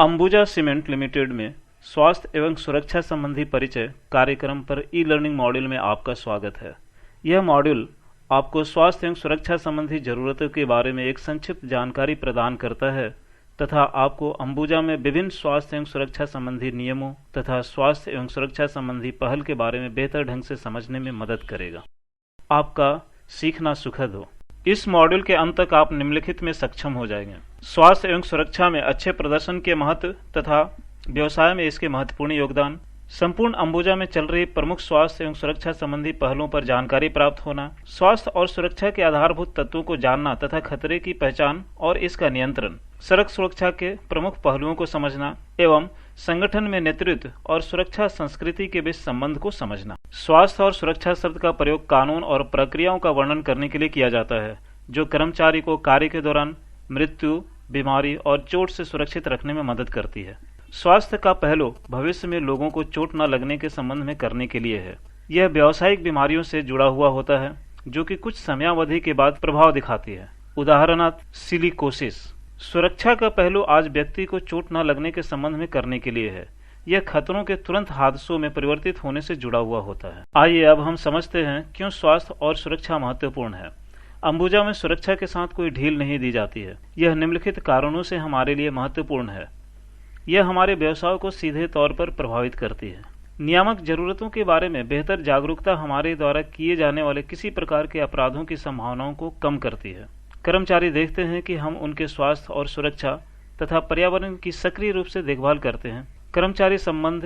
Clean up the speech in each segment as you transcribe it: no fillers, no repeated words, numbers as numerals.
Ambuja cement limited में स्वास्थ्य एवं सुरक्षा संबंधी परिचय कार्यक्रम पर ई लर्निंग मॉड्यूल में आपका स्वागत है। यह मॉड्यूल आपको स्वास्थ्य एवं सुरक्षा संबंधी जरूरतों के बारे में एक संक्षिप्त जानकारी प्रदान करता है तथा आपको अंबुजा में विभिन्न स्वास्थ्य एवं सुरक्षा संबंधी नियमों तथा स्वास्थ्य एवं सुरक्षा संबंधी पहल के बारे में बेहतर ढंग से समझने में मदद करेगा। आपका सीखना सुखद हो। इस मॉड्यूल के अंत तक आप निम्नलिखित में सक्षम हो जाएंगे। स्वास्थ्य एवं सुरक्षा में अच्छे प्रदर्शन के महत्व तथा व्यवसाय में इसके महत्वपूर्ण योगदान, संपूर्ण अंबुजा में चल रही प्रमुख स्वास्थ्य एवं सुरक्षा संबंधी पहलों पर जानकारी प्राप्त होना, स्वास्थ्य और सुरक्षा के आधारभूत तत्वों को जानना तथा खतरे की पहचान और इसका नियंत्रण, सड़क सुरक्षा के प्रमुख पहलुओं को समझना एवं संगठन में नेतृत्व और सुरक्षा संस्कृति के बीच संबंध को समझना। स्वास्थ्य और सुरक्षा शब्द का प्रयोग कानून और प्रक्रियाओं का वर्णन करने के लिए किया जाता है जो कर्मचारी को कार्य के दौरान मृत्यु, बीमारी और चोट से सुरक्षित रखने में मदद करती है। स्वास्थ्य का पहलू भविष्य में लोगों को चोट न लगने के संबंध में करने के लिए है। यह व्यावसायिक बीमारियों से जुड़ा हुआ होता है जो कि कुछ समयावधि के बाद प्रभाव दिखाती है। उदाहरणार्थ सिलिकोसिस। सुरक्षा का पहलू आज व्यक्ति को चोट न लगने के संबंध में करने के लिए है। यह खतरों के तुरंत हादसों में परिवर्तित होने से जुड़ा हुआ होता है। आइए अब हम समझते हैं क्यों स्वास्थ्य और सुरक्षा महत्वपूर्ण है। अंबुजा में सुरक्षा के साथ कोई ढील नहीं दी जाती है। यह निम्नलिखित कारणों से हमारे लिए महत्वपूर्ण है। यह हमारे व्यवसाय को सीधे तौर पर प्रभावित करती है। नियामक जरूरतों के बारे में बेहतर जागरूकता हमारे द्वारा किए जाने वाले किसी प्रकार के अपराधों की संभावनाओं को कम करती है। कर्मचारी देखते हैं कि हम उनके स्वास्थ्य और सुरक्षा तथा पर्यावरण की सक्रिय रूप से देखभाल करते हैं। कर्मचारी संबंध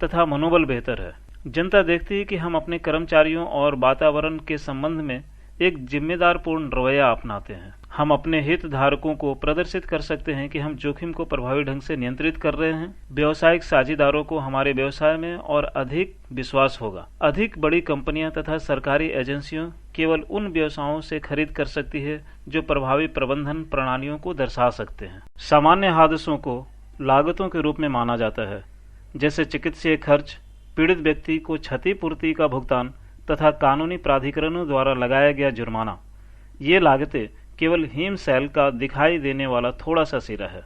तथा मनोबल बेहतर है। जनता देखती है कि हम अपने कर्मचारियों और वातावरण के संबंध में एक जिम्मेदारपूर्ण रवैया अपनाते हैं। हम अपने हितधारकों को प्रदर्शित कर सकते हैं कि हम जोखिम को प्रभावी ढंग से नियंत्रित कर रहे हैं। व्यावसायिक साझेदारों को हमारे व्यवसाय में और अधिक विश्वास होगा। अधिक बड़ी कंपनियां तथा सरकारी एजेंसियों केवल उन व्यवसायों से खरीद कर सकती है जो प्रभावी प्रबंधन प्रणालियों को दर्शा सकते हैं। सामान्य हादसों को लागतों के रूप में माना जाता है, जैसे चिकित्सीय खर्च, पीड़ित व्यक्ति को क्षतिपूर्ति का भुगतान तथा कानूनी प्राधिकरणों द्वारा लगाया गया जुर्माना। ये लागतें केवल हिमशैल का दिखाई देने वाला थोड़ा सा सिरा है।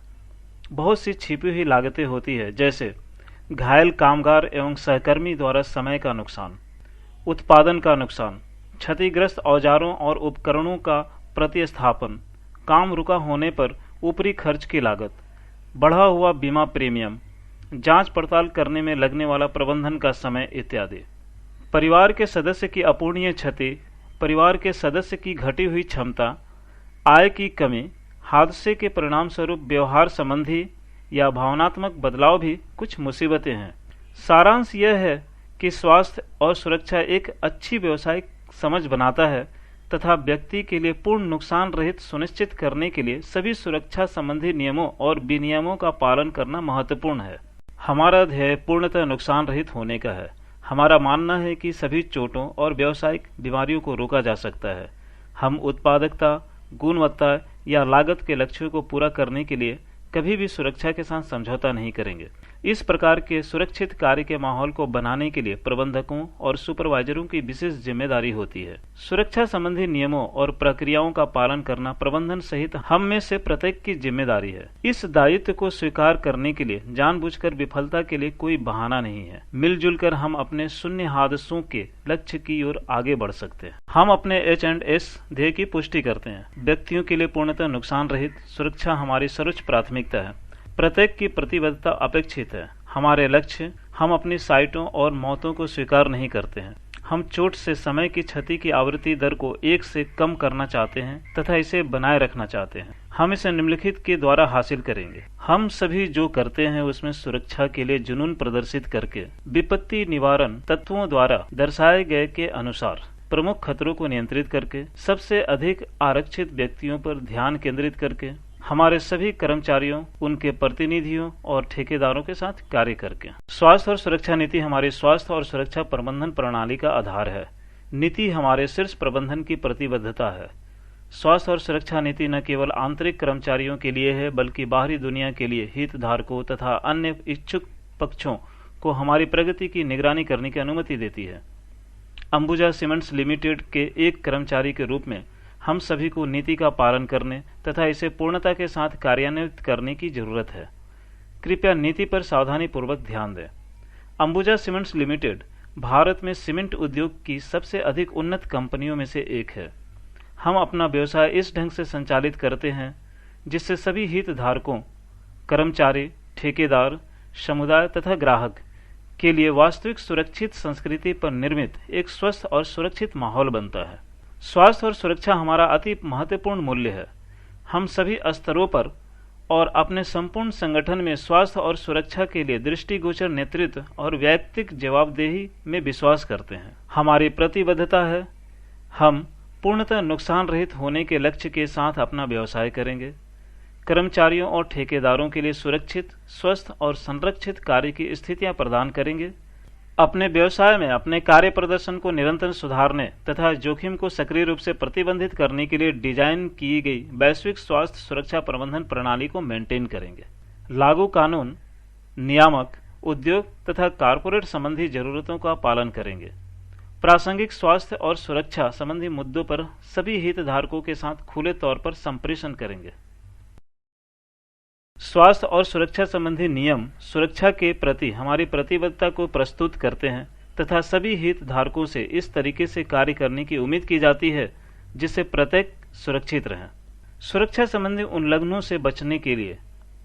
बहुत सी छिपी हुई लागतें होती है, जैसे घायल कामगार एवं सहकर्मी द्वारा समय का नुकसान, उत्पादन का नुकसान, क्षतिग्रस्त औजारों और उपकरणों का प्रतिस्थापन, काम रुका होने पर ऊपरी खर्च की लागत, बढ़ा हुआ बीमा प्रीमियम, जांच पड़ताल करने में लगने वाला प्रबंधन का समय इत्यादि। परिवार के सदस्य की अपूर्णीय क्षति, परिवार के सदस्य की घटी हुई क्षमता, आय की कमी, हादसे के परिणाम स्वरूप व्यवहार संबंधी या भावनात्मक बदलाव भी कुछ मुसीबतें हैं। सारांश यह है कि स्वास्थ्य और सुरक्षा एक अच्छी व्यावसायिक समझ बनाता है तथा व्यक्ति के लिए पूर्ण नुकसान रहित सुनिश्चित करने के लिए सभी सुरक्षा संबंधी नियमों और विनियमों का पालन करना महत्वपूर्ण है। हमारा ध्येय पूर्णतः नुकसान रहित होने का है। हमारा मानना है कि सभी चोटों और व्यावसायिक बीमारियों को रोका जा सकता है। हम उत्पादकता, गुणवत्ता या लागत के लक्ष्यों को पूरा करने के लिए कभी भी सुरक्षा के साथ समझौता नहीं करेंगे। इस प्रकार के सुरक्षित कार्य के माहौल को बनाने के लिए प्रबंधकों और सुपरवाइजरों की विशेष जिम्मेदारी होती है। सुरक्षा संबंधी नियमों और प्रक्रियाओं का पालन करना प्रबंधन सहित हम में से प्रत्येक की जिम्मेदारी है। इस दायित्व को स्वीकार करने के लिए जानबूझकर विफलता के लिए कोई बहाना नहीं है। मिलजुल कर हम अपने शून्य हादसों के लक्ष्य की ओर आगे बढ़ सकते हैं। हम अपने H&S ध्येय की पुष्टि करते हैं। व्यक्तियों के लिए पूर्णतः नुकसान रहित सुरक्षा हमारी सर्वोच्च प्राथमिकता है। प्रत्येक की प्रतिबद्धता अपेक्षित है। हमारे लक्ष्य, हम अपनी साइटों और मौतों को स्वीकार नहीं करते हैं। हम चोट से समय की क्षति की आवृत्ति दर को 1 से कम करना चाहते हैं तथा इसे बनाए रखना चाहते हैं। हम इसे निम्नलिखित के द्वारा हासिल करेंगे। हम सभी जो करते हैं उसमें सुरक्षा के लिए जुनून प्रदर्शित करके विपत्ति निवारण तत्वों द्वारा दर्शाए गए के अनुसार प्रमुख खतरों को नियंत्रित करके, सबसे अधिक आरक्षित व्यक्तियों पर ध्यान केंद्रित करके, हमारे सभी कर्मचारियों, उनके प्रतिनिधियों और ठेकेदारों के साथ कार्य करके। स्वास्थ्य और सुरक्षा नीति हमारी स्वास्थ्य और सुरक्षा प्रबंधन प्रणाली का आधार है। नीति हमारे शीर्ष प्रबंधन की प्रतिबद्धता है। स्वास्थ्य और सुरक्षा नीति न केवल आंतरिक कर्मचारियों के लिए है बल्कि बाहरी दुनिया के लिए हितधारकों तथा अन्य इच्छुक पक्षों को हमारी प्रगति की निगरानी करने की अनुमति देती है। अंबुजा सीमेंट्स लिमिटेड के एक कर्मचारी के रूप में हम सभी को नीति का पालन करने तथा इसे पूर्णता के साथ कार्यान्वित करने की जरूरत है। कृपया नीति पर सावधानीपूर्वक ध्यान दें। अंबुजा सीमेंट्स लिमिटेड भारत में सीमेंट उद्योग की सबसे अधिक उन्नत कंपनियों में से एक है। हम अपना व्यवसाय इस ढंग से संचालित करते हैं जिससे सभी हितधारकों, कर्मचारी, ठेकेदार, समुदाय तथा ग्राहक के लिए वास्तविक सुरक्षित संस्कृति पर निर्मित एक स्वस्थ और सुरक्षित माहौल बनता है। स्वास्थ्य और सुरक्षा हमारा अति महत्वपूर्ण मूल्य है। हम सभी स्तरों पर और अपने संपूर्ण संगठन में स्वास्थ्य और सुरक्षा के लिए दृष्टिगोचर नेतृत्व और वैयक्तिक जवाबदेही में विश्वास करते हैं। हमारी प्रतिबद्धता है, हम पूर्णतः नुकसान रहित होने के लक्ष्य के साथ अपना व्यवसाय करेंगे। कर्मचारियों और ठेकेदारों के लिए सुरक्षित, स्वस्थ और संरक्षित कार्य की स्थितियां प्रदान करेंगे। अपने व्यवसाय में अपने कार्य प्रदर्शन को निरंतर सुधारने तथा जोखिम को सक्रिय रूप से प्रतिबंधित करने के लिए डिजाइन की गई वैश्विक स्वास्थ्य सुरक्षा प्रबंधन प्रणाली को मेंटेन करेंगे। लागू कानून, नियामक, उद्योग तथा कारपोरेट संबंधी जरूरतों का पालन करेंगे। प्रासंगिक स्वास्थ्य और सुरक्षा संबंधी मुद्दों पर सभी हितधारकों के साथ खुले तौर पर संप्रेषण करेंगे। स्वास्थ्य और सुरक्षा संबंधी नियम सुरक्षा के प्रति हमारी प्रतिबद्धता को प्रस्तुत करते हैं तथा सभी हितधारकों से इस तरीके से कार्य करने की उम्मीद की जाती है जिससे प्रत्येक सुरक्षित रहें। सुरक्षा संबंधी उल्लंघनों से बचने के लिए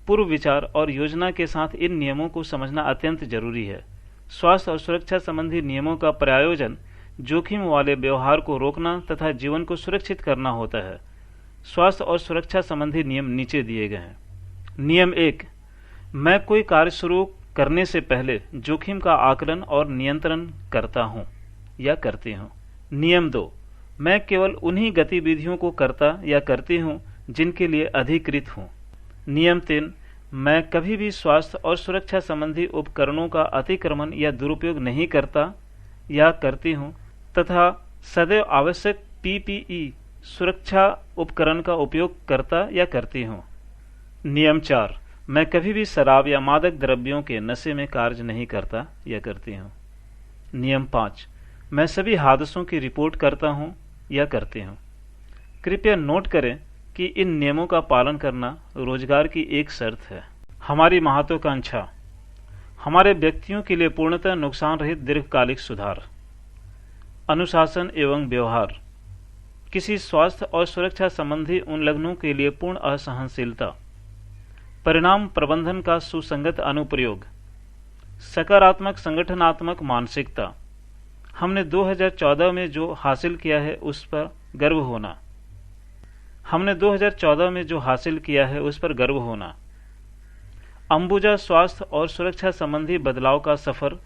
पूर्व विचार और योजना के साथ इन नियमों को समझना अत्यंत जरूरी है। स्वास्थ्य और सुरक्षा संबंधी नियमों का प्रयोजन जोखिम वाले व्यवहार को रोकना तथा जीवन को सुरक्षित करना होता है। स्वास्थ्य और सुरक्षा संबंधी नियम नीचे दिए गए हैं। नियम 1, मैं कोई कार्य शुरू करने से पहले जोखिम का आकलन और नियंत्रण करता हूं या करती हूं। नियम 2, मैं केवल उन्हीं गतिविधियों को करता या करती हूं जिनके लिए अधिकृत हूं। नियम 3, मैं कभी भी स्वास्थ्य और सुरक्षा संबंधी उपकरणों का अतिक्रमण या दुरुपयोग नहीं करता या करती हूं तथा सदैव आवश्यक पीपीई सुरक्षा उपकरण का उपयोग करता या करती हूं। नियम 4, मैं कभी भी शराब या मादक द्रव्यों के नशे में कार्य नहीं करता या करती हूं। नियम 5, मैं सभी हादसों की रिपोर्ट करता हूं या करती हूं। कृपया नोट करें कि इन नियमों का पालन करना रोजगार की एक शर्त है। हमारी महत्वाकांक्षा, हमारे व्यक्तियों के लिए पूर्णतः नुकसान रहित दीर्घकालिक सुधार, अनुशासन एवं व्यवहार, किसी स्वास्थ्य और सुरक्षा संबंधी उल्लंघनों के लिए पूर्ण असहनशीलता, परिणाम प्रबंधन का सुसंगत अनुप्रयोग, सकारात्मक संगठनात्मक मानसिकता, हमने 2014 में जो हासिल किया है उस पर गर्व होना, हमने 2014 में जो हासिल किया है उस पर गर्व होना, अंबुजा स्वास्थ्य और सुरक्षा संबंधी बदलाव का सफर,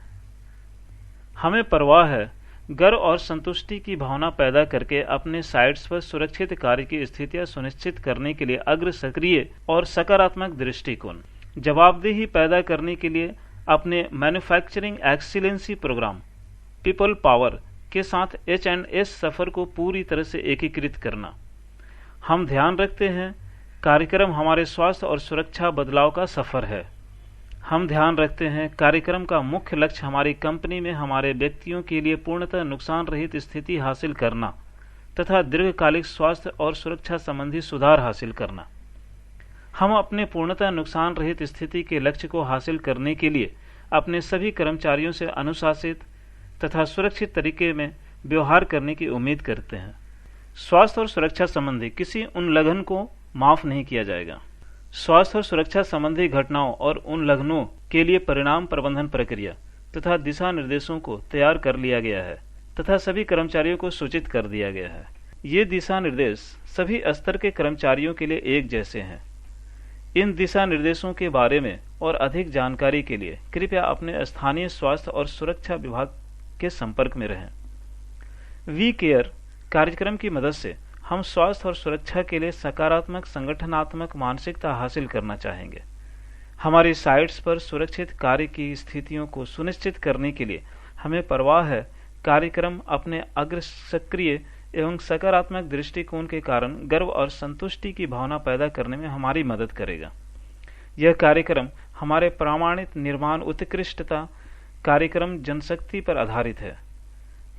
हमें परवाह है, गर्व और संतुष्टि की भावना पैदा करके अपने साइट्स पर सुरक्षित कार्य की स्थितियां सुनिश्चित करने के लिए अग्र सक्रिय और सकारात्मक दृष्टिकोण, जवाबदेही पैदा करने के लिए अपने manufacturing excellency program people power के साथ H&S सफर को पूरी तरह से एकीकृत करना। हम ध्यान रखते हैं कार्यक्रम हमारे स्वास्थ्य और सुरक्षा बदलाव का सफर है। हम ध्यान रखते हैं कार्यक्रम का मुख्य लक्ष्य हमारी कंपनी में हमारे व्यक्तियों के लिए पूर्णतः नुकसान रहित स्थिति हासिल करना तथा दीर्घकालिक स्वास्थ्य और सुरक्षा संबंधी सुधार हासिल करना। हम अपने पूर्णतः नुकसान रहित स्थिति के लक्ष्य को हासिल करने के लिए अपने सभी कर्मचारियों से अनुशासित तथा सुरक्षित तरीके में व्यवहार करने की उम्मीद करते हैं। स्वास्थ्य और सुरक्षा संबंधी किसी उल्लंघन को माफ नहीं किया जाएगा। स्वास्थ्य और सुरक्षा संबंधी घटनाओं और उल्लंघनों के लिए परिणाम प्रबंधन प्रक्रिया तथा दिशा निर्देशों को तैयार कर लिया गया है तथा सभी कर्मचारियों को सूचित कर दिया गया है। ये दिशा निर्देश सभी स्तर के कर्मचारियों के लिए एक जैसे हैं। इन दिशा निर्देशों के बारे में और अधिक जानकारी के लिए कृपया अपने स्थानीय स्वास्थ्य और सुरक्षा विभाग के संपर्क में रहें। वी केयर कार्यक्रम की मदद से हम स्वास्थ्य और सुरक्षा के लिए सकारात्मक संगठनात्मक मानसिकता हासिल करना चाहेंगे। हमारी साइट्स पर सुरक्षित कार्य की स्थितियों को सुनिश्चित करने के लिए हमें परवाह है, कार्यक्रम अपने अग्र सक्रिय एवं सकारात्मक दृष्टिकोण के कारण गर्व और संतुष्टि की भावना पैदा करने में हमारी मदद करेगा। यह कार्यक्रम हमारे प्रमाणित निर्माण उत्कृष्टता कार्यक्रम जनशक्ति पर आधारित है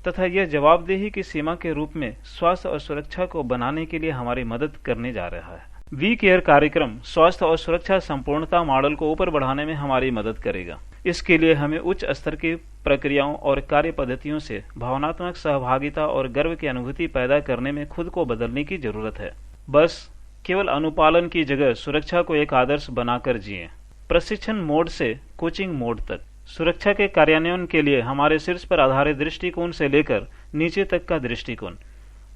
तथा यह जवाबदेही की सीमा के रूप में स्वास्थ्य और सुरक्षा को बनाने के लिए हमारी मदद करने जा रहा है। वी केयर कार्यक्रम स्वास्थ्य और सुरक्षा संपूर्णता मॉडल को ऊपर बढ़ाने में हमारी मदद करेगा। इसके लिए हमें उच्च स्तर की प्रक्रियाओं और कार्य पद्धतियों से भावनात्मक सहभागिता और गर्व की अनुभूति पैदा करने में खुद को बदलने की जरूरत है। बस केवल अनुपालन की जगह सुरक्षा को एक आदर्श बनाकर जिएं। प्रशिक्षण मोड से कोचिंग मोड तक सुरक्षा के कार्यान्वयन के लिए हमारे शीर्ष पर आधारित दृष्टिकोण से लेकर नीचे तक का दृष्टिकोण,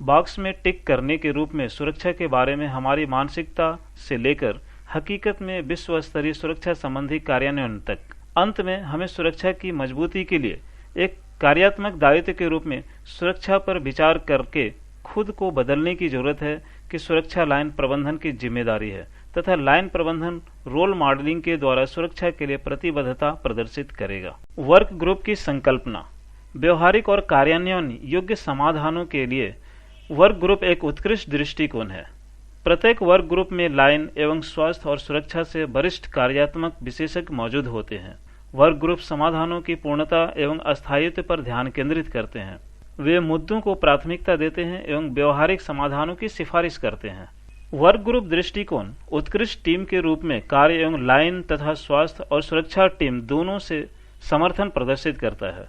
बॉक्स में टिक करने के रूप में सुरक्षा के बारे में हमारी मानसिकता से लेकर हकीकत में विश्व स्तरीय सुरक्षा संबंधी कार्यान्वयन तक। अंत में हमें सुरक्षा की मजबूती के लिए एक कार्यात्मक दायित्व के रूप में सुरक्षा पर विचार करके खुद को बदलने की जरूरत है कि सुरक्षा लाइन प्रबंधन की जिम्मेदारी है तथा लाइन प्रबंधन रोल मॉडलिंग के द्वारा सुरक्षा के लिए प्रतिबद्धता प्रदर्शित करेगा। वर्क ग्रुप की संकल्पना। व्यवहारिक और कार्यान्वयन योग्य समाधानों के लिए वर्क ग्रुप एक उत्कृष्ट दृष्टिकोण है। प्रत्येक वर्क ग्रुप में लाइन एवं स्वास्थ्य और सुरक्षा से वरिष्ठ कार्यात्मक विशेषज्ञ मौजूद होते हैं। वर्क ग्रुप समाधानों की पूर्णता एवं अस्थायित्व पर ध्यान केंद्रित करते हैं। वे मुद्दों को प्राथमिकता देते हैं एवं व्यवहारिक समाधानों की सिफारिश करते हैं। वर्क ग्रुप दृष्टिकोण उत्कृष्ट टीम के रूप में कार्य एवं लाइन तथा स्वास्थ्य और सुरक्षा टीम दोनों से समर्थन प्रदर्शित करता है।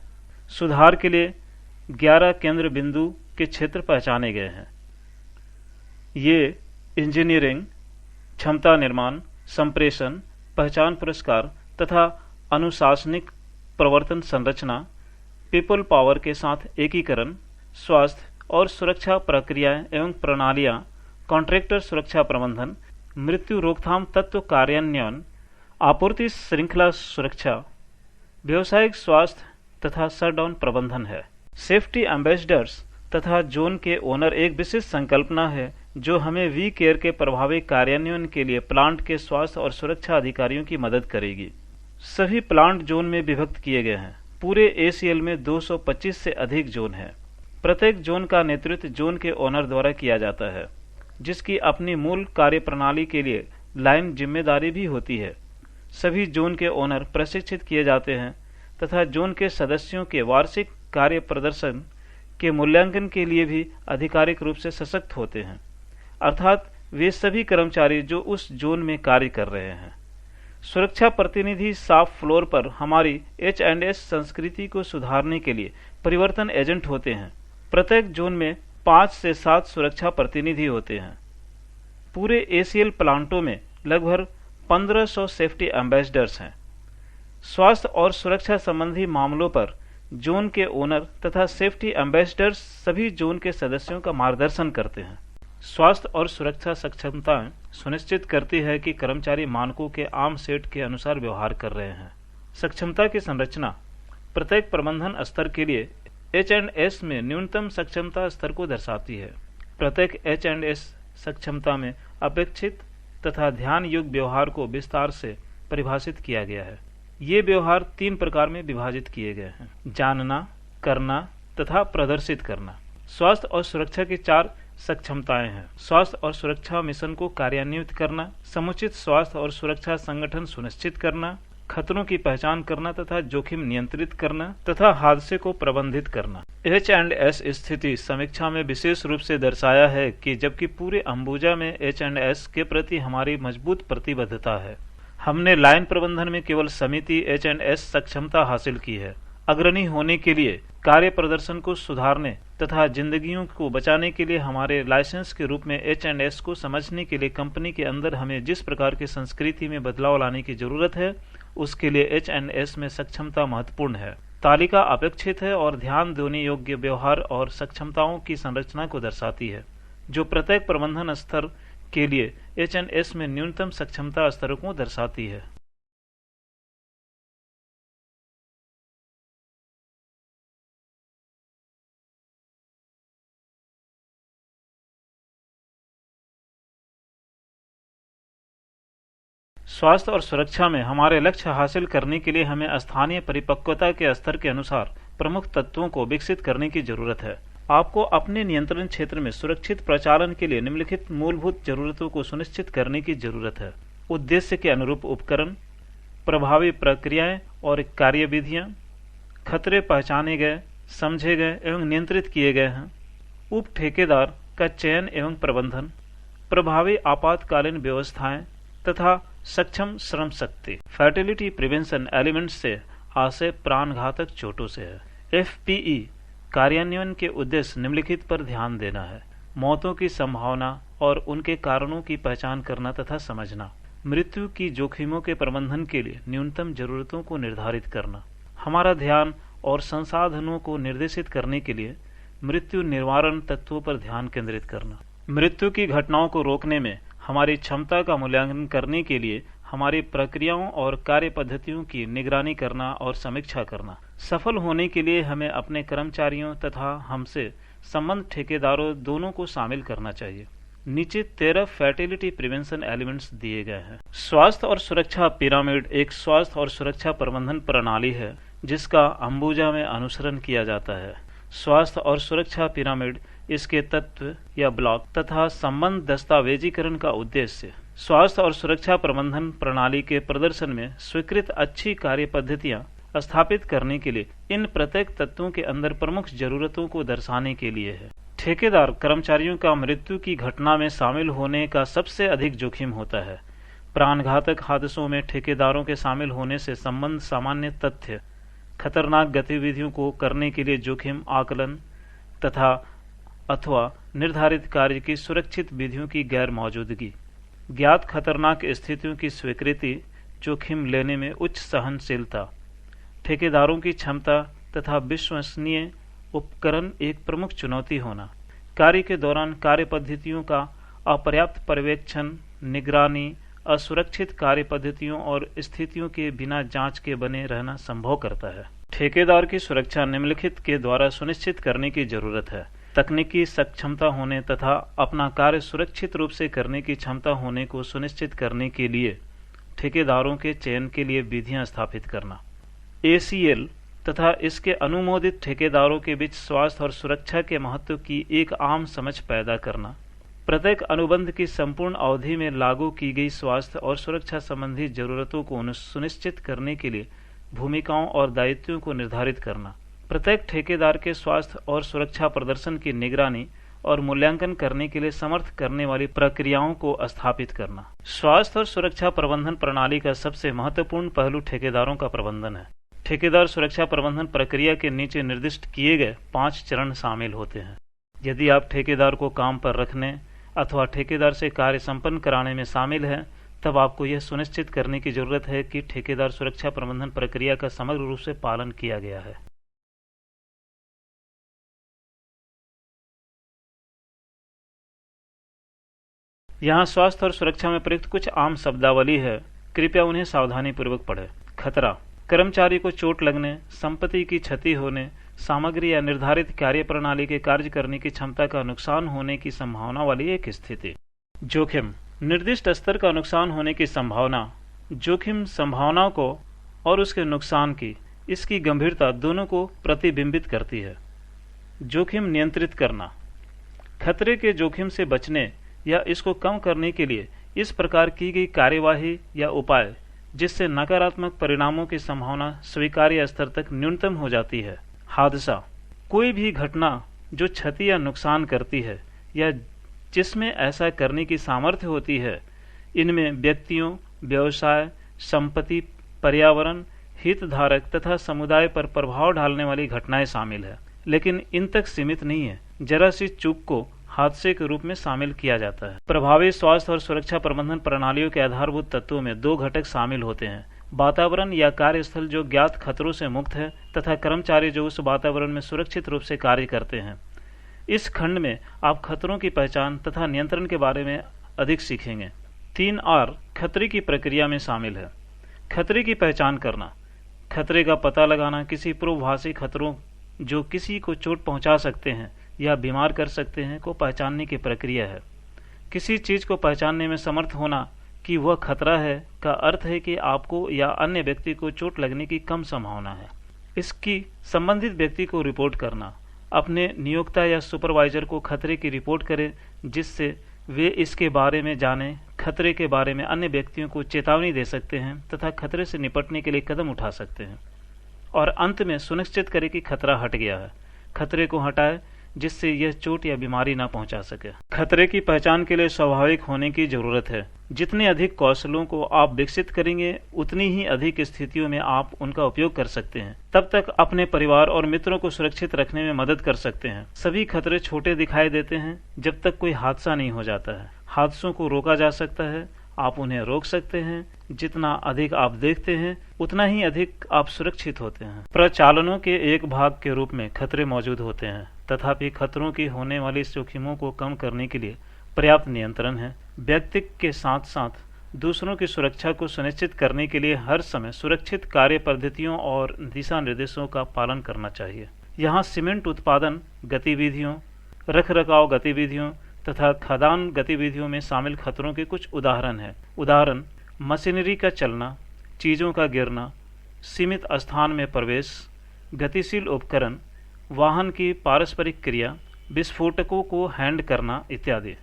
सुधार के लिए 11 केंद्र बिंदु के क्षेत्र पहचाने गए हैं। ये इंजीनियरिंग, क्षमता निर्माण, संप्रेषण, पहचान पुरस्कार तथा अनुशासनिक प्रवर्तन संरचना, पीपल पावर के साथ एकीकरण, स्वास्थ्य और सुरक्षा प्रक्रियाएं एवं प्रणालियां, कॉन्ट्रैक्टर सुरक्षा प्रबंधन, मृत्यु रोकथाम तत्व कार्यान्वयन, आपूर्ति श्रृंखला सुरक्षा, व्यावसायिक स्वास्थ्य तथा शटडाउन प्रबंधन है। सेफ्टी एम्बेसडर्स तथा जोन के ओनर एक विशिष्ट संकल्पना है जो हमें वी केयर के प्रभावी कार्यान्वयन के लिए प्लांट के स्वास्थ्य और सुरक्षा अधिकारियों की मदद करेगी। सभी प्लांट जोन में विभक्त किए गए हैं। पूरे एसीएल में 225 से अधिक जोन हैं। प्रत्येक जोन का नेतृत्व जोन के ओनर द्वारा किया जाता है, जिसकी अपनी मूल कार्यप्रणाली के लिए लाइन जिम्मेदारी भी होती है। सभी जोन के ओनर प्रशिक्षित किए जाते हैं तथा जोन के सदस्यों के वार्षिक कार्य प्रदर्शन के मूल्यांकन के लिए भी आधिकारिक रूप से सशक्त होते हैं, अर्थात वे सभी कर्मचारी जो उस जोन में कार्य कर रहे हैं। सुरक्षा प्रतिनिधि शॉप फ्लोर पर हमारी H&S संस्कृति को सुधारने के लिए परिवर्तन एजेंट होते हैं। प्रत्येक जोन में 5 से 7 सुरक्षा प्रतिनिधि होते हैं। पूरे एसीएल प्लांटों में लगभग 1500 सेफ्टी एम्बेसडर्स हैं। स्वास्थ्य और सुरक्षा संबंधी मामलों पर जोन के ओनर तथा सेफ्टी एम्बेसडर्स सभी जोन के सदस्यों का मार्गदर्शन करते हैं। स्वास्थ्य और सुरक्षा सक्षमता सुनिश्चित करती है कि कर्मचारी मानकों के आम सेट के अनुसार व्यवहार कर रहे हैं। सक्षमता की संरचना प्रत्येक प्रबंधन स्तर के लिए H&S में न्यूनतम सक्षमता स्तर को दर्शाती है। प्रत्येक H&S सक्षमता में अपेक्षित तथा ध्यान योग्य व्यवहार को विस्तार से परिभाषित किया गया है। ये व्यवहार 3 प्रकार में विभाजित किए गए हैं: जानना, करना तथा प्रदर्शित करना। स्वास्थ्य और सुरक्षा की 4 सक्षमताएं हैं। स्वास्थ्य और सुरक्षा मिशन को कार्यान्वित करना, समुचित स्वास्थ्य और सुरक्षा संगठन सुनिश्चित करना, खतरों की पहचान करना तथा जोखिम नियंत्रित करना तथा हादसे को प्रबंधित करना। H&S स्थिति समीक्षा में विशेष रूप से दर्शाया है कि जबकि पूरे अंबुजा में H&S के प्रति हमारी मजबूत प्रतिबद्धता है, हमने लाइन प्रबंधन में केवल समिति H&S सक्षमता हासिल की है। अग्रणी होने के लिए, कार्य प्रदर्शन को सुधारने तथा जिंदगियों को बचाने के लिए हमारे लाइसेंस के रूप में H&S को समझने के लिए कंपनी के अंदर हमें जिस प्रकार की संस्कृति में बदलाव लाने की जरूरत है, उसके लिए H&S में सक्षमता महत्वपूर्ण है। तालिका अपेक्षित है और ध्यान देने योग्य व्यवहार और सक्षमताओं की संरचना को दर्शाती है, जो प्रत्येक प्रबंधन स्तर के लिए H&S में न्यूनतम सक्षमता स्तरों को दर्शाती है। स्वास्थ्य और सुरक्षा में हमारे लक्ष्य हासिल करने के लिए हमें स्थानीय परिपक्वता के स्तर के अनुसार प्रमुख तत्वों को विकसित करने की जरूरत है। आपको अपने नियंत्रण क्षेत्र में सुरक्षित प्रचालन के लिए निम्नलिखित मूलभूत जरूरतों को सुनिश्चित करने की जरूरत है: उद्देश्य के अनुरूप उपकरण, प्रभावी प्रक्रियाएं और कार्यविधियां, खतरे पहचाने गए, समझे गए एवं नियंत्रित किए गए हैं, उप ठेकेदार का चयन एवं प्रबंधन, प्रभावी आपातकालीन व्यवस्थाएं तथा सक्षम Shram Shakti. Fertility prevention elements से आशय प्राणघातक चोटों से है। FPE कार्यान्वयन के उद्देश्य निम्नलिखित पर ध्यान देना है। मौतों की संभावना और उनके कारणों की पहचान करना तथा समझना। मृत्यु की जोखिमों के प्रबंधन के लिए न्यूनतम जरूरतों को निर्धारित करना। हमारा ध्यान और संसाधनों को निर्देशित करने के लिए मृत्यु निवारण तत्वों पर ध्यान केंद्रित करना। मृत्यु की घटनाओं को रोकने में हमारी क्षमता का मूल्यांकन करने के लिए हमारी प्रक्रियाओं और कार्य पद्धतियों की निगरानी करना और समीक्षा करना। सफल होने के लिए हमें अपने कर्मचारियों तथा हमसे संबंध ठेकेदारों दोनों को शामिल करना चाहिए। नीचे 13 फर्टिलिटी प्रिवेंशन एलिमेंट्स दिए गए हैं। स्वास्थ्य और सुरक्षा पिरामिड एक स्वास्थ्य और सुरक्षा प्रबंधन प्रणाली है जिसका अंबुजा में अनुसरण किया जाता है। स्वास्थ्य और सुरक्षा पिरामिड, इसके तत्व या ब्लॉक तथा संबंध दस्तावेजीकरण का उद्देश्य स्वास्थ्य और सुरक्षा प्रबंधन प्रणाली के प्रदर्शन में स्वीकृत अच्छी कार्य पद्धतियां स्थापित करने के लिए इन प्रत्येक तत्वों के अंदर प्रमुख जरूरतों को दर्शाने के लिए है। ठेकेदार कर्मचारियों का मृत्यु की घटना में शामिल होने का सबसे अधिक जोखिम होता है। प्राणघातक हादसों में ठेकेदारों के शामिल होने से संबंध सामान्य तथ्य, खतरनाक गतिविधियों को करने के लिए जोखिम आकलन तथा अथवा निर्धारित कार्य की सुरक्षित विधियों की गैर मौजूदगी, ज्ञात खतरनाक स्थितियों की स्वीकृति, जोखिम लेने में उच्च सहनशीलता, ठेकेदारों की क्षमता तथा विश्वसनीय उपकरण एक प्रमुख चुनौती होना, कार्य के दौरान कार्य पद्धतियों का अपर्याप्त पर्यवेक्षण, निगरानी, असुरक्षित कार्य पद्धतियों और स्थितियों के बिना जांच के बने रहना संभव करता है। ठेकेदार की सुरक्षा निम्नलिखित के द्वारा सुनिश्चित करने की जरूरत है। तकनीकी सक्षमता होने तथा अपना कार्य सुरक्षित रूप से करने की क्षमता होने को सुनिश्चित करने के लिए ठेकेदारों के चयन के लिए विधियां स्थापित करना। ACL तथा इसके अनुमोदित ठेकेदारों के बीच स्वास्थ्य और सुरक्षा के महत्व की एक आम समझ पैदा करना। प्रत्येक अनुबंध की संपूर्ण अवधि में लागू की गई स्वास्थ्य और सुरक्षा संबंधी जरूरतों को सुनिश्चित करने के लिए भूमिकाओं और दायित्वों को निर्धारित करना। प्रत्येक ठेकेदार के स्वास्थ्य और सुरक्षा प्रदर्शन की निगरानी और मूल्यांकन करने के लिए समर्थ करने वाली प्रक्रियाओं को स्थापित करना। स्वास्थ्य और सुरक्षा प्रबंधन प्रणाली का सबसे महत्वपूर्ण पहलू ठेकेदारों का प्रबंधन है। ठेकेदार सुरक्षा प्रबंधन प्रक्रिया के नीचे निर्दिष्ट किए गए 5 चरण शामिल होते हैं। यदि आप ठेकेदार को काम पर रखने अथवा ठेकेदार से कार्य संपन्न कराने में शामिल हैं, तब आपको यह सुनिश्चित करने की जरूरत है कि ठेकेदार सुरक्षा प्रबंधन प्रक्रिया का समग्र रूप से पालन किया गया है। यहाँ स्वास्थ्य और सुरक्षा में प्रयुक्त कुछ आम शब्दावली है, कृपया उन्हें सावधानी पूर्वक पढ़ें। खतरा, कर्मचारी को चोट लगने, संपत्ति की क्षति होने, सामग्री या निर्धारित कार्य प्रणाली के कार्य करने की क्षमता का नुकसान होने की संभावना वाली एक स्थिति। जोखिम, निर्दिष्ट स्तर का नुकसान होने की संभावना। जोखिम संभावना को और उसके नुकसान की, इसकी गंभीरता दोनों को प्रतिबिंबित करती है। जोखिम नियंत्रित करना, खतरे के जोखिम से बचने या इसको कम करने के लिए इस प्रकार की गई कार्यवाही या उपाय जिससे नकारात्मक परिणामों की संभावना स्वीकार्य स्तर तक न्यूनतम हो जाती है। हादसा, कोई भी घटना जो क्षति या नुकसान करती है या जिसमें ऐसा करने की सामर्थ्य होती है। इनमें व्यक्तियों, व्यवसाय, संपत्ति, पर्यावरण, हितधारक तथा समुदाय पर प्रभाव डालने वाली घटनाएं शामिल है, लेकिन इन तक सीमित नहीं है। जरा सी चूक को हादसे के रूप में शामिल किया जाता है। प्रभावी स्वास्थ्य और सुरक्षा प्रबंधन प्रणालियों के आधारभूत तत्वों में 2 घटक शामिल होते हैं। वातावरण या कार्यस्थल जो ज्ञात खतरों से मुक्त है तथा कर्मचारी जो उस वातावरण में सुरक्षित रूप से कार्य करते हैं। इस खंड में आप खतरों की पहचान तथा नियंत्रण के बारे में अधिक सीखेंगे। 3R खतरे की प्रक्रिया में शामिल है। खतरे की पहचान करना, खतरे का पता लगाना किसी पूर्वभाषी खतरों जो किसी को चोट पहुंचा सकते हैं या बीमार कर सकते हैं को पहचानने की प्रक्रिया है। किसी चीज को पहचानने में समर्थ होना कि वह खतरा है का अर्थ है कि आपको या अन्य व्यक्ति को चोट लगने की कम संभावना है। इसकी संबंधित व्यक्ति को रिपोर्ट करना, अपने नियोक्ता या सुपरवाइजर को खतरे की रिपोर्ट करें जिससे वे इसके बारे में जाने, खतरे के बारे में अन्य व्यक्तियों को चेतावनी दे सकते हैं तथा खतरे से निपटने के लिए कदम उठा सकते हैं। और अंत में सुनिश्चित करें कि खतरा हट गया है। खतरे को हटाए जिससे यह चोट या बीमारी न पहुंचा सके। खतरे की पहचान के लिए स्वाभाविक होने की जरूरत है। जितने अधिक कौशलों को आप विकसित करेंगे, उतनी ही अधिक स्थितियों में आप उनका उपयोग कर सकते हैं। तब तक अपने परिवार और मित्रों को सुरक्षित रखने में मदद कर सकते हैं। सभी खतरे छोटे दिखाई देते हैं जब तक कोई हादसा नहीं हो जाता है। हादसों को रोका जा सकता है, आप उन्हें रोक सकते हैं। जितना अधिक आप देखते हैं, उतना ही अधिक आप सुरक्षित होते हैं। प्रचालनों के एक भाग के रूप में खतरे मौजूद होते हैं, तथापि खतरों की होने वाली जोखिमों को कम करने के लिए पर्याप्त नियंत्रण है। व्यक्ति के साथ साथ दूसरों की सुरक्षा को सुनिश्चित करने के लिए हर समय सुरक्षित कार्य पद्धतियों और दिशा निर्देशों का पालन करना चाहिए। यहाँ सीमेंट उत्पादन गतिविधियों, रखरखाव गतिविधियों तथा खदान गतिविधियों में शामिल खतरों के कुछ उदाहरण हैं। उदाहरण: मशीनरी का चलना, चीज़ों का गिरना, सीमित स्थान में प्रवेश, गतिशील उपकरण, वाहन की पारस्परिक क्रिया, विस्फोटकों को हैंड करना इत्यादि।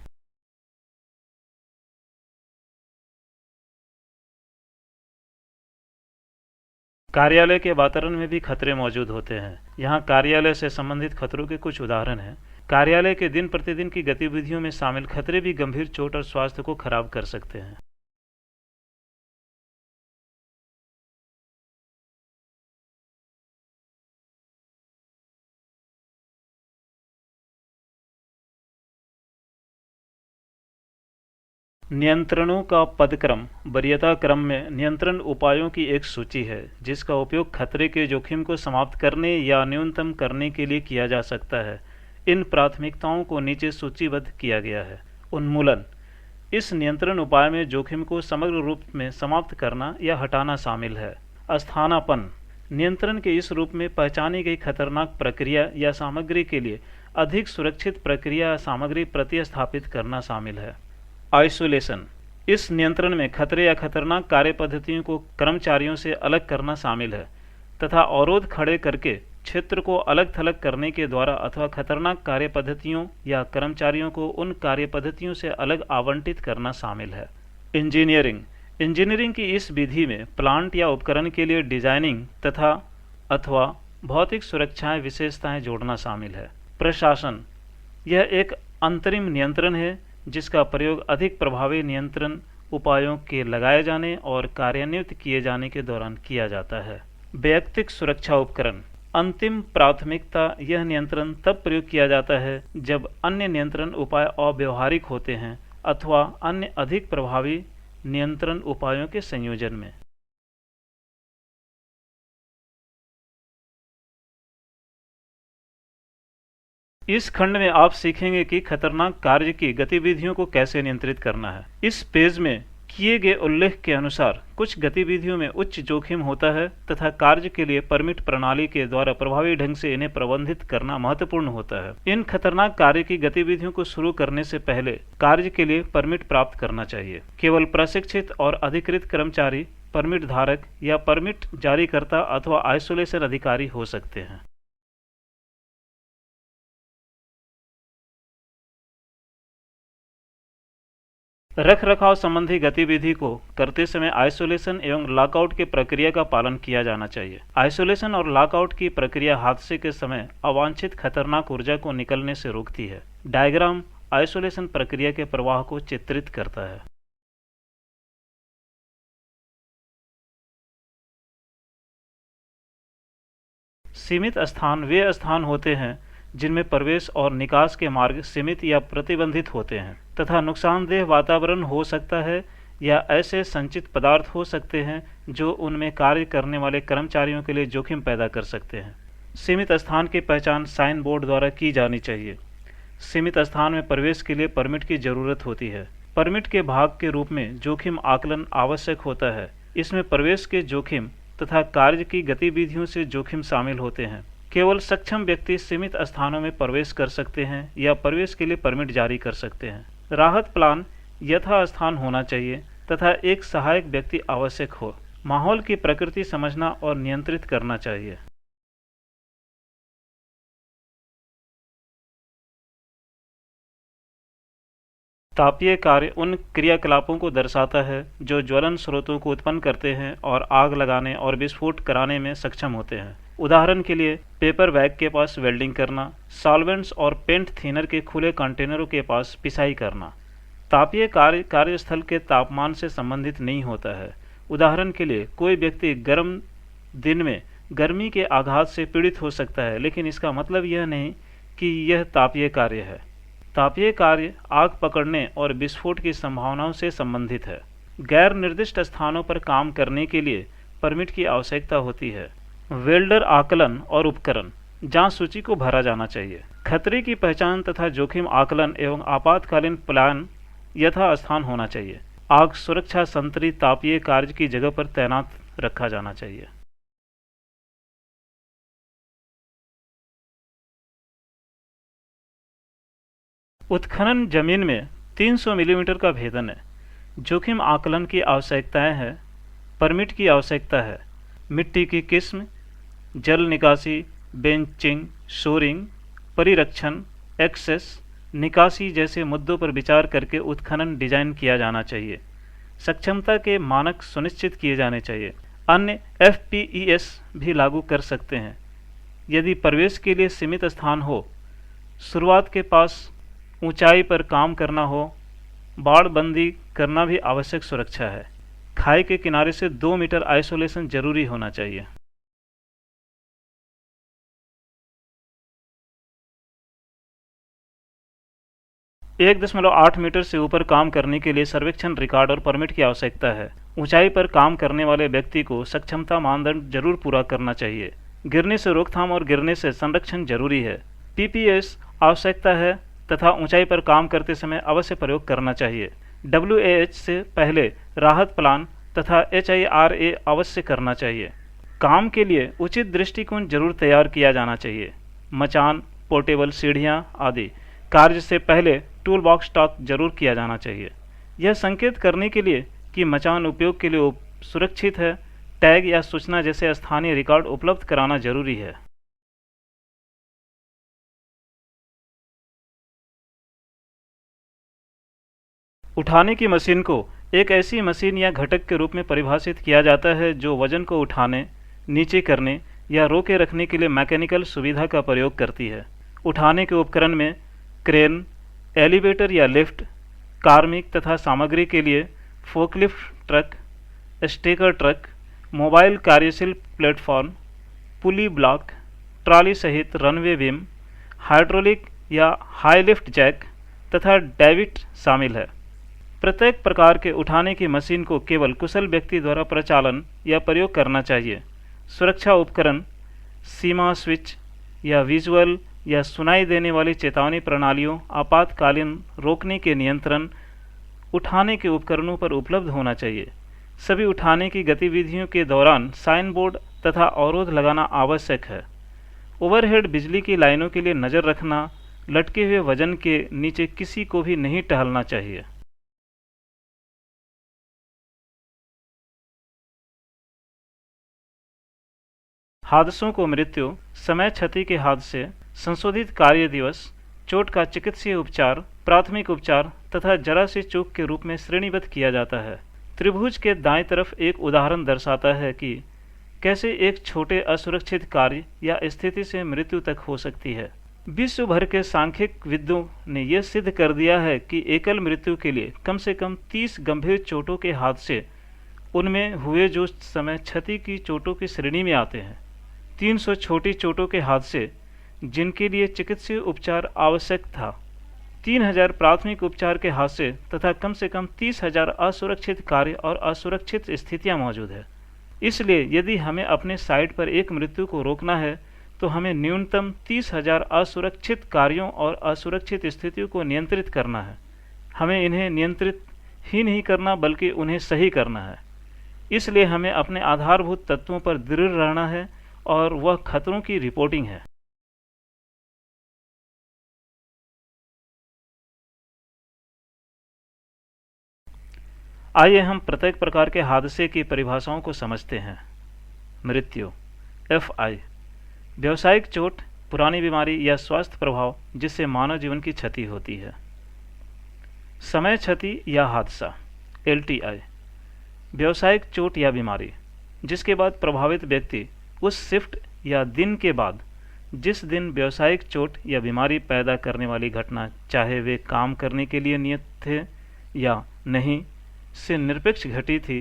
कार्यालय के वातावरण में भी खतरे मौजूद होते हैं। यहाँ कार्यालय से संबंधित खतरों के कुछ उदाहरण हैं। कार्यालय के दिन प्रतिदिन की गतिविधियों में शामिल खतरे भी गंभीर चोट और स्वास्थ्य को खराब कर सकते हैं। नियंत्रणों का पदक्रम वरीयता क्रम में नियंत्रण उपायों की एक सूची है, जिसका उपयोग खतरे के जोखिम को समाप्त करने या न्यूनतम करने के लिए किया जा सकता है। इन प्राथमिकताओं को नीचे सूचीबद्ध किया गया है। उन्मूलन: इस नियंत्रण उपाय में जोखिम को समग्र रूप में समाप्त करना या हटाना शामिल है। स्थानापन्न: नियंत्रण के इस रूप में पहचानी गई खतरनाक प्रक्रिया या सामग्री के लिए अधिक सुरक्षित प्रक्रिया या सामग्री प्रतिस्थापित करना शामिल है। आइसोलेशन: इस नियंत्रण में खतरे या खतरनाक कार्य पद्धतियों को कर्मचारियों से अलग करना शामिल है तथा अवरोध खड़े करके क्षेत्र को अलग थलग करने के द्वारा अथवा खतरनाक कार्य पद्धतियों या कर्मचारियों को उन कार्य पद्धतियों से अलग आवंटित करना शामिल है। इंजीनियरिंग: इंजीनियरिंग की इस विधि में प्लांट या उपकरण के लिए डिजाइनिंग तथा अथवा भौतिक सुरक्षाएं विशेषताएं जोड़ना शामिल है। प्रशासन: यह एक अंतरिम नियंत्रण है जिसका प्रयोग अधिक प्रभावी नियंत्रण उपायों के लगाए जाने और कार्यान्वित किए जाने के दौरान किया जाता है। वैयक्तिक सुरक्षा उपकरण: अंतिम प्राथमिकता यह नियंत्रण तब प्रयोग किया जाता है जब अन्य नियंत्रण उपाय अव्यवहारिक होते हैं अथवा अन्य अधिक प्रभावी नियंत्रण उपायों के संयोजन में। इस खंड में आप सीखेंगे कि खतरनाक कार्य की गतिविधियों को कैसे नियंत्रित करना है। इस पेज में किए गए उल्लेख के अनुसार कुछ गतिविधियों में उच्च जोखिम होता है तथा कार्य के लिए परमिट प्रणाली के द्वारा प्रभावी ढंग से इन्हें प्रबंधित करना महत्वपूर्ण होता है। इन खतरनाक कार्य की गतिविधियों को शुरू करने से पहले कार्य के लिए परमिट प्राप्त करना चाहिए। केवल प्रशिक्षित और अधिकृत कर्मचारी परमिट धारक या परमिट जारीकर्ता अथवा आइसोलेशन अधिकारी हो सकते हैं। रख रखाव संबंधी गतिविधि को करते समय आइसोलेशन एवं लॉकआउट की प्रक्रिया का पालन किया जाना चाहिए। आइसोलेशन और लॉकआउट की प्रक्रिया हादसे के समय अवांछित खतरनाक ऊर्जा को निकलने से रोकती है। डायग्राम आइसोलेशन प्रक्रिया के प्रवाह को चित्रित करता है। सीमित स्थान वे स्थान होते हैं जिनमें प्रवेश और निकास के मार्ग सीमित या प्रतिबंधित होते हैं तथा नुकसानदेह वातावरण हो सकता है या ऐसे संचित पदार्थ हो सकते हैं जो उनमें कार्य करने वाले कर्मचारियों के लिए जोखिम पैदा कर सकते हैं। सीमित स्थान की पहचान साइन बोर्ड द्वारा की जानी चाहिए। सीमित स्थान में प्रवेश के लिए परमिट की जरूरत होती है। परमिट के भाग के रूप में जोखिम आकलन आवश्यक होता है। इसमें प्रवेश के जोखिम तथा कार्य की गतिविधियों से जोखिम शामिल होते हैं। केवल सक्षम व्यक्ति सीमित स्थानों में प्रवेश कर सकते हैं या प्रवेश के लिए परमिट जारी कर सकते हैं। राहत प्लान यथास्थान होना चाहिए तथा एक सहायक व्यक्ति आवश्यक हो। माहौल की प्रकृति समझना और नियंत्रित करना चाहिए। तापीय कार्य उन क्रियाकलापों को दर्शाता है जो ज्वलन स्रोतों को उत्पन्न करते हैं और आग लगाने और विस्फोट कराने में सक्षम होते हैं। उदाहरण के लिए पेपर बैग के पास वेल्डिंग करना, सॉल्वेंट्स और पेंट थिनर के खुले कंटेनरों के पास पिसाई करना। तापीय कार्य कार्यस्थल के तापमान से संबंधित नहीं होता है। उदाहरण के लिए कोई व्यक्ति गर्म दिन में गर्मी के आघात से पीड़ित हो सकता है, लेकिन इसका मतलब यह नहीं कि यह तापीय कार्य है। तापीय कार्य आग पकड़ने और विस्फोट की संभावनाओं से संबंधित है। गैर निर्दिष्ट स्थानों पर काम करने के लिए परमिट की आवश्यकता होती है। वेल्डर आकलन और उपकरण जांच सूची को भरा जाना चाहिए। खतरे की पहचान तथा जोखिम आकलन एवं आपातकालीन प्लान यथास्थान होना चाहिए। आग सुरक्षा संतरी तापीय कार्य की जगह पर तैनात रखा जाना चाहिए। उत्खनन जमीन में 300 मिलीमीटर का भेदन है। जोखिम आकलन की आवश्यकताएं हैं। परमिट की आवश्यकता है। मिट्टी की किस्म, जल निकासी, बेंचिंग, शोरिंग, परिरक्षण, एक्सेस, निकासी जैसे मुद्दों पर विचार करके उत्खनन डिजाइन किया जाना चाहिए। सक्षमता के मानक सुनिश्चित किए जाने चाहिए। अन्य FPES भी लागू कर सकते हैं यदि प्रवेश के लिए सीमित स्थान हो, शुरुआत के पास ऊंचाई पर काम करना हो, बाड़ बंदी करना भी आवश्यक सुरक्षा है। खाई के किनारे से 2 मीटर आइसोलेशन जरूरी होना चाहिए। एक 1.8 मीटर से ऊपर काम करने के लिए सर्वेक्षण रिकॉर्ड और परमिट की आवश्यकता है। ऊंचाई पर काम करने वाले व्यक्ति को सक्षमता मानदंड जरूर पूरा करना चाहिए। गिरने से रोकथाम और गिरने से संरक्षण जरूरी है। PPS आवश्यकता है तथा ऊंचाई पर काम करते समय अवश्य प्रयोग करना चाहिए। WAH से पहले राहत प्लान तथा HIRA अवश्य करना चाहिए। काम के लिए उचित दृष्टिकोण जरूर तैयार किया जाना चाहिए। मचान, पोर्टेबल सीढ़ियाँ आदि कार्य से पहले टूल बॉक्स स्टॉक जरूर किया जाना चाहिए। यह संकेत करने के लिए कि मचान उपयोग के लिए सुरक्षित है, टैग या सूचना जैसे स्थानीय रिकॉर्ड उपलब्ध कराना जरूरी है। उठाने की मशीन को एक ऐसी मशीन या घटक के रूप में परिभाषित किया जाता है जो वजन को उठाने, नीचे करने या रोके रखने के लिए मैकेनिकल सुविधा का प्रयोग करती है। उठाने के उपकरण में क्रेन, एलिवेटर या लिफ्ट, कार्मिक तथा सामग्री के लिए forklift truck, Strecker truck, mobile कार्यशील प्लेटफॉर्म, पुली ब्लॉक, ट्रॉली सहित रनवे बीम, हाइड्रोलिक या हाई लिफ्ट जैक तथा डेविट शामिल है। प्रत्येक प्रकार के उठाने की मशीन को केवल कुशल व्यक्ति द्वारा प्रचालन या प्रयोग करना चाहिए। सुरक्षा उपकरण, सीमा स्विच या विजुअल या सुनाई देने वाली चेतावनी प्रणालियों, आपातकालीन रोकने के नियंत्रण उठाने के उपकरणों पर उपलब्ध होना चाहिए। सभी उठाने की गतिविधियों के दौरान साइन बोर्ड तथा अवरोध लगाना आवश्यक है। ओवरहेड बिजली की लाइनों के लिए नज़र रखना, लटके हुए वजन के नीचे किसी को भी नहीं टहलना चाहिए। हादसों को मृत्यु, समय क्षति के हादसे, संशोधित कार्य दिवस, चोट का चिकित्सीय उपचार, प्राथमिक उपचार तथा जरा सी चूक के रूप में श्रेणीबद्ध किया जाता है। त्रिभुज के दाएं तरफ एक उदाहरण दर्शाता है कि कैसे एक छोटे असुरक्षित कार्य या स्थिति से मृत्यु तक हो सकती है। विश्व भर के सांख्यिकविदों ने यह सिद्ध कर दिया है कि एकल मृत्यु के लिए कम से कम 30 गंभीर चोटों के हादसे उनमें हुए जो समय क्षति की चोटों की श्रेणी में आते हैं। 300 छोटी चोटों के हादसे जिनके लिए चिकित्सीय उपचार आवश्यक था, 3000 प्राथमिक उपचार के हादसे तथा कम से कम 30,000 असुरक्षित कार्य और असुरक्षित स्थितियां मौजूद है। इसलिए यदि हमें अपने साइट पर एक मृत्यु को रोकना है तो हमें न्यूनतम 30,000 असुरक्षित कार्यों और असुरक्षित स्थितियों को नियंत्रित करना है। हमें इन्हें नियंत्रित ही नहीं करना बल्कि उन्हें सही करना है। इसलिए हमें अपने आधारभूत तत्वों पर दृढ़ रहना है और वह खतरों की रिपोर्टिंग है। आइए हम प्रत्येक प्रकार के हादसे की परिभाषाओं को समझते हैं। मृत्यु FI, व्यावसायिक चोट, पुरानी बीमारी या स्वास्थ्य प्रभाव जिससे मानव जीवन की क्षति होती है। समय क्षति या हादसा LTI, व्यावसायिक चोट या बीमारी जिसके बाद प्रभावित व्यक्ति उस शिफ्ट या दिन के बाद जिस दिन व्यावसायिक चोट या बीमारी पैदा करने वाली घटना, चाहे वे काम करने के लिए नियत थे या नहीं, से निरपेक्ष घटी थी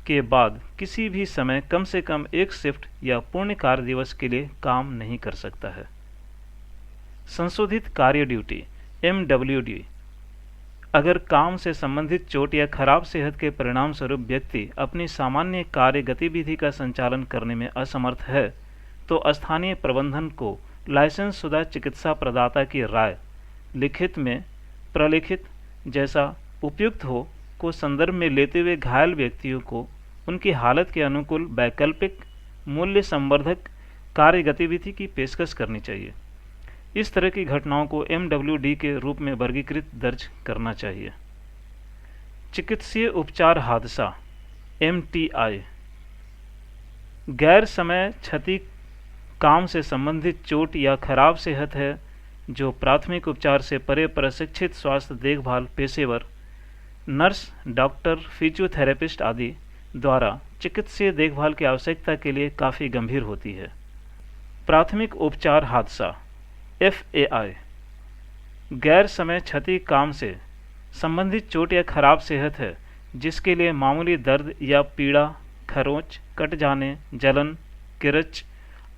के बाद किसी भी समय कम से कम एक शिफ्ट या पूर्ण कार्य दिवस के लिए काम नहीं कर सकता है। संशोधित कार्य ड्यूटी MWD। अगर काम से संबंधित चोट या खराब सेहत के परिणाम स्वरूप व्यक्ति अपनी सामान्य कार्य गतिविधि का संचालन करने में असमर्थ है, तो स्थानीय प्रबंधन को लाइसेंस शुदा चिकित्सा प्रदाता की राय, लिखित में प्रलिखित जैसा उपयुक्त हो, को संदर्भ में लेते हुए घायल व्यक्तियों को उनकी हालत के अनुकूल वैकल्पिक मूल्य संवर्धक कार्य गतिविधि की पेशकश करनी चाहिए। इस तरह की घटनाओं को MWD के रूप में वर्गीकृत दर्ज करना चाहिए। चिकित्सीय उपचार हादसा MTI। गैर समय क्षति काम से संबंधित चोट या खराब सेहत है जो प्राथमिक उपचार से परे प्रशिक्षित स्वास्थ्य देखभाल पेशेवर, नर्स, डॉक्टर, फिजियोथेरेपिस्ट आदि द्वारा चिकित्सीय देखभाल की आवश्यकता के लिए काफ़ी गंभीर होती है। प्राथमिक उपचार हादसा FAI। गैर समय क्षति काम से संबंधित चोट या खराब सेहत है जिसके लिए मामूली दर्द या पीड़ा, खरोंच, कट जाने, जलन, किरच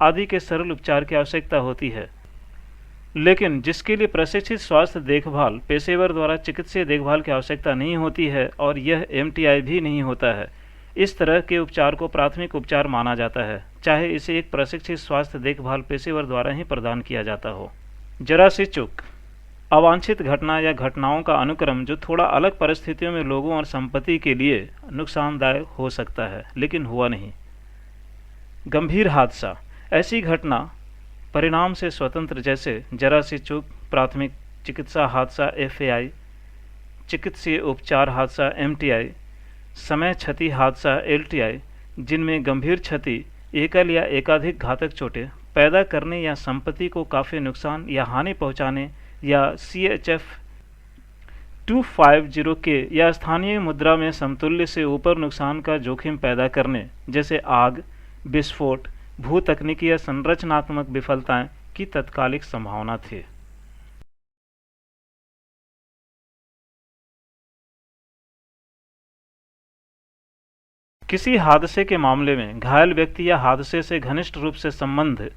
आदि के सरल उपचार की आवश्यकता होती है, लेकिन जिसके लिए प्रशिक्षित स्वास्थ्य देखभाल पेशेवर द्वारा चिकित्सीय देखभाल की आवश्यकता नहीं होती है और यह MTI भी नहीं होता है। इस तरह के उपचार को प्राथमिक उपचार माना जाता है, चाहे इसे एक प्रशिक्षित स्वास्थ्य देखभाल पेशेवर द्वारा ही प्रदान किया जाता हो। जरा सी चूक अवांछित घटना या घटनाओं का अनुक्रम जो थोड़ा अलग परिस्थितियों में लोगों और संपत्ति के लिए नुकसानदायक हो सकता है, लेकिन हुआ नहीं। गंभीर हादसा ऐसी घटना परिणाम से स्वतंत्र जैसे जरा सी चूक प्राथमिक चिकित्सा हादसा FAI, चिकित्सीय उपचार हादसा MTI, समय क्षति हादसा LTI, जिनमें गंभीर क्षति, एकल या एकाधिक घातक चोटें पैदा करने या संपत्ति को काफ़ी नुकसान या हानि पहुंचाने या CHF 250 या स्थानीय मुद्रा में समतुल्य से ऊपर नुकसान का जोखिम पैदा करने, जैसे आग, विस्फोट, भू तकनीकी या संरचनात्मक विफलताएं की तत्कालिक संभावना थी। किसी हादसे के मामले में घायल व्यक्ति या हादसे से घनिष्ठ रूप से संबंध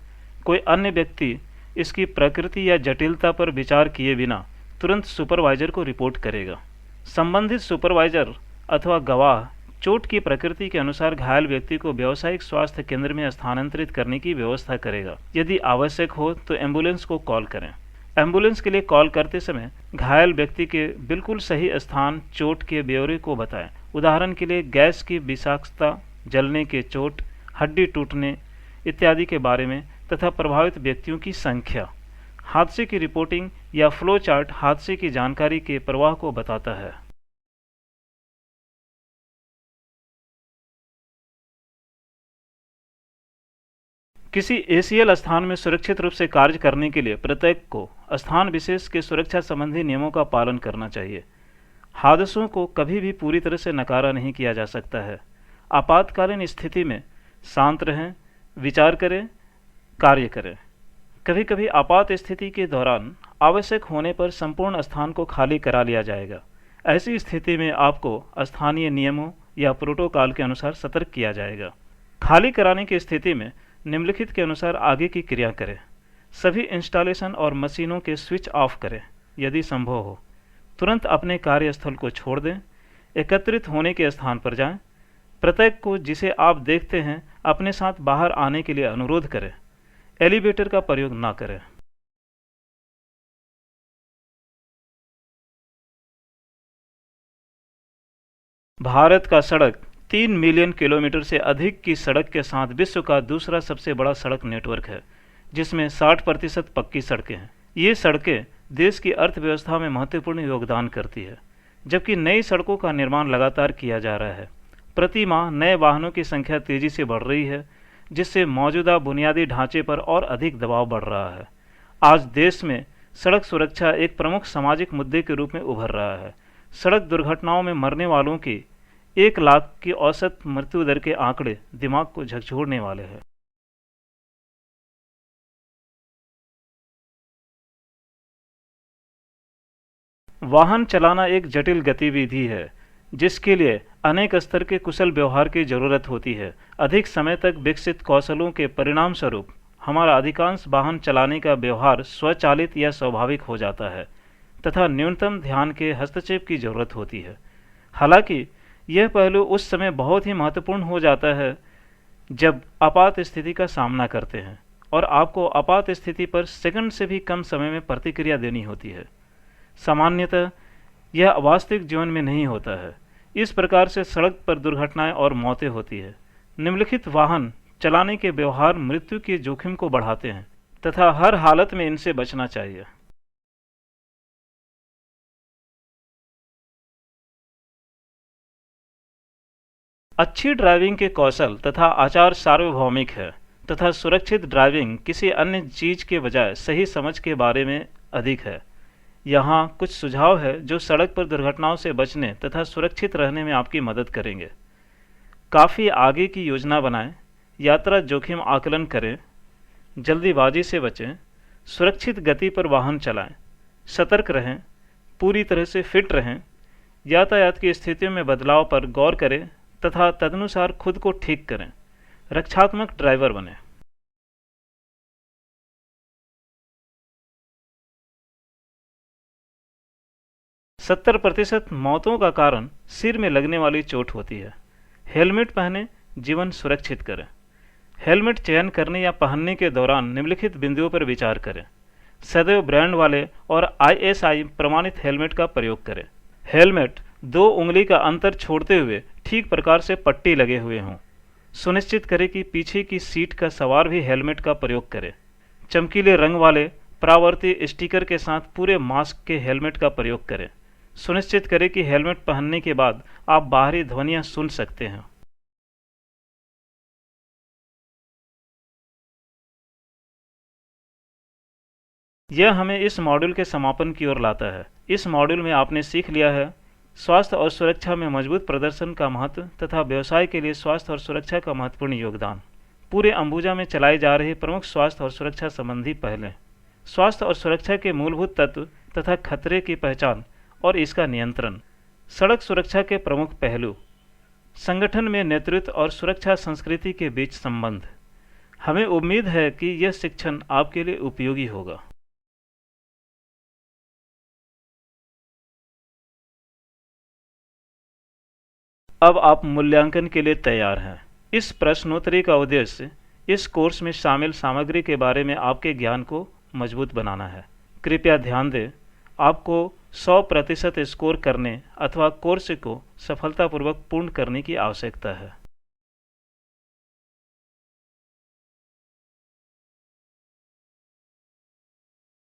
कोई अन्य व्यक्ति इसकी प्रकृति या जटिलता पर विचार किए बिना तुरंत सुपरवाइजर को रिपोर्ट करेगा। संबंधित सुपरवाइजर अथवा गवाह चोट की प्रकृति के अनुसार घायल व्यक्ति को व्यावसायिक स्वास्थ्य केंद्र में स्थानांतरित करने की व्यवस्था करेगा। यदि आवश्यक हो तो एम्बुलेंस को कॉल करें। एम्बुलेंस के लिए कॉल करते समय घायल व्यक्ति के बिल्कुल सही स्थान, चोट के ब्यौरे को बताएं। उदाहरण के लिए गैस की विषाक्तता, जलने के चोट, हड्डी टूटने इत्यादि के बारे में तथा प्रभावित व्यक्तियों की संख्या। हादसे की रिपोर्टिंग या फ्लो चार्ट हादसे की जानकारी के प्रवाह को बताता है। किसी ACL स्थान में सुरक्षित रूप से कार्य करने के लिए प्रत्येक को स्थान विशेष के सुरक्षा संबंधी नियमों का पालन करना चाहिए। हादसों को कभी भी पूरी तरह से नकारा नहीं किया जा सकता है। आपातकालीन स्थिति में शांत रहें, विचार करें, कार्य करें। कभी कभी आपात स्थिति के दौरान आवश्यक होने पर संपूर्ण स्थान को खाली करा लिया जाएगा। ऐसी स्थिति में आपको स्थानीय नियमों या प्रोटोकॉल के अनुसार सतर्क किया जाएगा। खाली कराने की स्थिति में निम्नलिखित के अनुसार आगे की क्रिया करें। सभी इंस्टॉलेशन और मशीनों के स्विच ऑफ करें। यदि संभव हो तुरंत अपने कार्यस्थल को छोड़ दें। एकत्रित होने के स्थान पर जाएं। प्रत्येक को जिसे आप देखते हैं अपने साथ बाहर आने के लिए अनुरोध करें। एलिवेटर का प्रयोग न करें। भारत का सड़क 3 मिलियन किलोमीटर से अधिक की सड़क के साथ विश्व का दूसरा सबसे बड़ा सड़क नेटवर्क है, जिसमें 60% पक्की सड़कें हैं। ये सड़कें देश की अर्थव्यवस्था में महत्वपूर्ण योगदान करती है, जबकि नई सड़कों का निर्माण लगातार किया जा रहा है। प्रति माह नए वाहनों की संख्या तेजी से बढ़ रही है, जिससे मौजूदा बुनियादी ढांचे पर और अधिक दबाव बढ़ रहा है। आज देश में सड़क सुरक्षा एक प्रमुख सामाजिक मुद्दे के रूप में उभर रहा है। सड़क दुर्घटनाओं में मरने वालों की 1 लाख की औसत मृत्यु दर के आंकड़े दिमाग को झकझोरने वाले हैं। वाहन चलाना एक जटिल गतिविधि है जिसके लिए अनेक स्तर के कुशल व्यवहार की जरूरत होती है। अधिक समय तक विकसित कौशलों के परिणाम स्वरूप हमारा अधिकांश वाहन चलाने का व्यवहार स्वचालित या स्वाभाविक हो जाता है तथा न्यूनतम ध्यान के हस्तक्षेप की जरूरत होती है। हालांकि यह पहलू उस समय बहुत ही महत्वपूर्ण हो जाता है जब आपात स्थिति का सामना करते हैं और आपको आपात स्थिति पर सेकंड से भी कम समय में प्रतिक्रिया देनी होती है। सामान्यतः यह वास्तविक जीवन में नहीं होता है। इस प्रकार से सड़क पर दुर्घटनाएं और मौतें होती है। निम्नलिखित वाहन चलाने के व्यवहार मृत्यु के जोखिम को बढ़ाते हैं तथा हर हालत में इनसे बचना चाहिए। अच्छी ड्राइविंग के कौशल तथा आचार सार्वभौमिक है तथा सुरक्षित ड्राइविंग किसी अन्य चीज के बजाय सही समझ के बारे में अधिक है। यहाँ कुछ सुझाव है जो सड़क पर दुर्घटनाओं से बचने तथा सुरक्षित रहने में आपकी मदद करेंगे। काफ़ी आगे की योजना बनाएं, यात्रा जोखिम आकलन करें, जल्दीबाजी से बचें, सुरक्षित गति पर वाहन चलाएं, सतर्क रहें, पूरी तरह से फिट रहें, यातायात की स्थितियों में बदलाव पर गौर करें तथा तदनुसार खुद को ठीक करें। रक्षात्मक ड्राइवर बने। 70% मौतों का कारण सिर में लगने वाली चोट होती है। हेलमेट पहने, जीवन सुरक्षित करें। हेलमेट चयन करने या पहनने के दौरान निम्नलिखित बिंदुओं पर विचार करें। सदैव ब्रांड वाले और ISI प्रमाणित हेलमेट का प्रयोग करें। हेलमेट 2 उंगली का अंतर छोड़ते हुए ठीक प्रकार से पट्टी लगे हुए हों। सुनिश्चित करें कि पीछे की सीट का सवार भी हेलमेट का प्रयोग करे। चमकीले रंग वाले परावर्ती स्टिकर के साथ पूरे मास्क के हेलमेट का प्रयोग करें। सुनिश्चित करें कि हेलमेट पहनने के बाद आप बाहरी ध्वनियां सुन सकते हैं। यह हमें इस मॉड्यूल के समापन की ओर लाता है। इस मॉड्यूल में आपने सीख लिया है स्वास्थ्य और सुरक्षा में मजबूत प्रदर्शन का महत्व तथा व्यवसाय के लिए स्वास्थ्य और सुरक्षा का महत्वपूर्ण योगदान। पूरे अंबुजा में चलाई जा रही प्रमुख स्वास्थ्य और सुरक्षा संबंधी पहलें, स्वास्थ्य और सुरक्षा के मूलभूत तत्व तथा खतरे की पहचान और इसका नियंत्रण, सड़क सुरक्षा के प्रमुख पहलू, संगठन में नेतृत्व और सुरक्षा संस्कृति के बीच संबंध। हमें उम्मीद है कि यह शिक्षण आपके लिए उपयोगी होगा। अब आप मूल्यांकन के लिए तैयार हैं। इस प्रश्नोत्तरी का उद्देश्य इस कोर्स में शामिल सामग्री के बारे में आपके ज्ञान को मजबूत बनाना है। कृपया ध्यान दें, आपको 100% स्कोर करने अथवा कोर्स को सफलतापूर्वक पूर्ण करने की आवश्यकता है।